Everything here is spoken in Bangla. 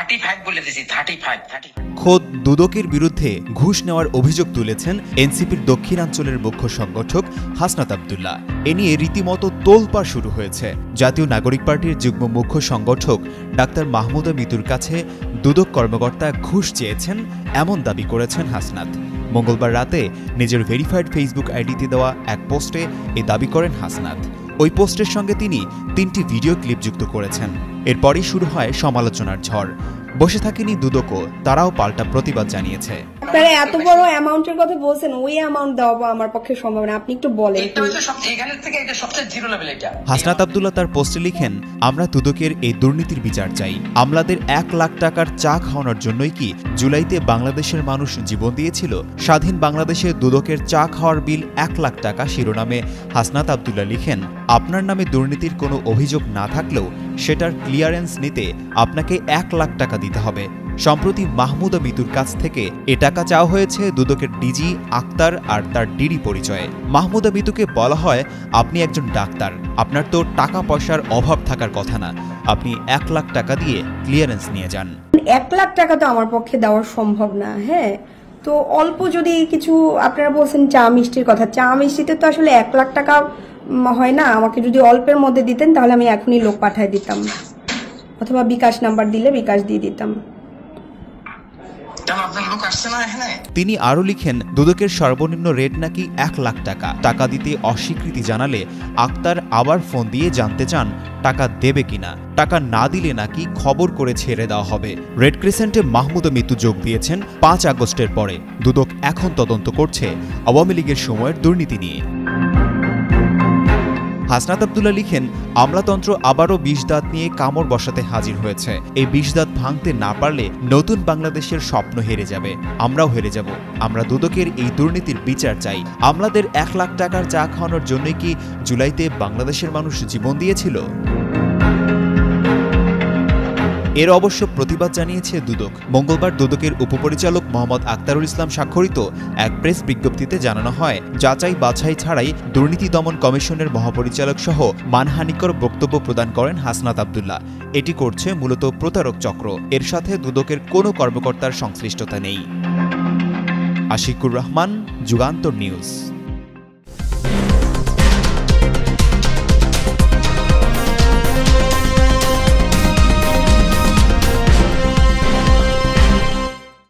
35 বলে দিয়েছি, 35। খোদ দুদকের বিরুদ্ধে ঘুষ নেওয়ার অভিযোগ তুলেছেন এনসিপির দক্ষিণাঞ্চলের মুখ্য সংগঠক হাসনাত আব্দুল্লাহ। এ নিয়ে রীতিমতো তোলপাড় শুরু হয়েছে। জাতীয় নাগরিক পার্টির যুগ্ম মুখ্য সংগঠক ডাক্তার মাহমুদা মিতুর কাছে দুদক কর্মকর্তা ঘুষ চেয়েছেন এমন দাবি করেছেন হাসনাত। মঙ্গলবার রাতে নিজের ভেরিফাইড ফেসবুক আইডিতে দেওয়া এক পোস্টে এ দাবি করেন হাসনাত। ওই পোস্টের সঙ্গে তিনি 3টি ভিডিও ক্লিপ যুক্ত করেছেন। এরপরই শুরু হয় সমালোচনার ঝড়। বসে থাকেনি দুদকও, তারাও পাল্টা প্রতিবাদ জানিয়েছে। আপনারা এত বড় অ্যামাউন্টের কথা বলছেন, ওই অ্যামাউন্ট দেওয়া আমার পক্ষে সম্ভব না, আপনি একটু বলেন। হাসনাত আব্দুল্লাহ তার পোস্টে লিখেন, আমরা দুদকের এই দুর্নীতির বিচার চাই। আমলাদের 1 লাখ টাকার চা খাওয়ানোর জন্যই কি জুলাইতে বাংলাদেশের মানুষ জীবন দিয়েছিল? স্বাধীন বাংলাদেশে দুদকের চা খাওয়ার বিল 1 লাখ টাকা শিরোনামে হাসনাত আব্দুল্লাহ লিখেন, আপনার নামে দুর্নীতির কোনো অভিযোগ না থাকলেও সেটার ক্লিয়ারেন্স নিতে আপনাকে 1 লাখ টাকা দিতে হবে। সম্প্রতি মাহমুদা মিতুর কাছ থেকে এ টাকা চাওয়া হয়েছে দুদকের ডিজি আক্তার আর তার ডিডি পরিচয়ে। মাহমুদা মিতুকে বলা হয়, আপনি একজন ডাক্তার, আপনার তো টাকা পয়সার অভাব থাকার কথা না, আপনি 1 লাখ টাকা দিয়ে ক্লিয়ারেন্স নিয়ে যান। 1 লাখ টাকা তো আমার পক্ষে দেওয়া সম্ভব না। হ্যাঁ, তো অল্প যদি কিছু, আপনারা বলছেন চা মিষ্টির কথা, চা মিষ্টিতে তো আসলে 1 লাখ টাকা হয় না। আমাকে যদি অল্পের মধ্যে দিতেন তাহলে আমি এখনই লোক পাঠিয়ে দিতাম, অথবা বিকাশ নাম্বার দিলে বিকাশ দিয়ে দিতাম। তিনি আরো লিখেন, দুদকের সর্বনিম্ন রেট নাকি 1 লাখ টাকা। টাকা দিতে অস্বীকৃতি জানালে আক্তার আবার ফোন দিয়ে জানতে চান টাকা দেবে কিনা। টাকা না দিলে নাকি খবর করে ছেড়ে দেওয়া হবে। রেড ক্রিসেন্টে মাহমুদা মিতু যোগ দিয়েছেন 5 আগস্টের পরে। দুদক এখন তদন্ত করছে আওয়ামী লীগের সময়ের দুর্নীতি নিয়ে। হাসনাত আব্দুল্লাহ লিখেন, আমলাতন্ত্র আবারও 20 দাঁত নিয়ে কামড় বসাতে হাজির হয়েছে। এই 20 দাঁত ভাঙতে না পারলে নতুন বাংলাদেশের স্বপ্ন হেরে যাবে, আমরাও হেরে যাব। আমরা দুদকের এই দুর্নীতির বিচার চাই। আমলাদের 1 লাখ টাকার চা খাওয়ানোর জন্যই কি জুলাইতে বাংলাদেশের মানুষ জীবন দিয়েছিল? এর অবশ্য প্রতিবাদ জানিয়েছে দুদক। মঙ্গলবার দুদকের উপপরিচালক মোহাম্মদ আক্তারুল ইসলাম স্বাক্ষরিত এক প্রেস বিজ্ঞপ্তিতে জানানো হয়, যাচাই বাছাই ছাড়াই দুর্নীতি দমন কমিশনের মহাপরিচালক সহ মানহানিকর বক্তব্য প্রদান করেন হাসনাত আব্দুল্লাহ। এটি করছে মূলত প্রতারক চক্র। এর সাথে দুদকের কোনো কর্মকর্তার সংশ্লিষ্টতা নেই। আশিকুর রহমান, যুগান্তর নিউজ।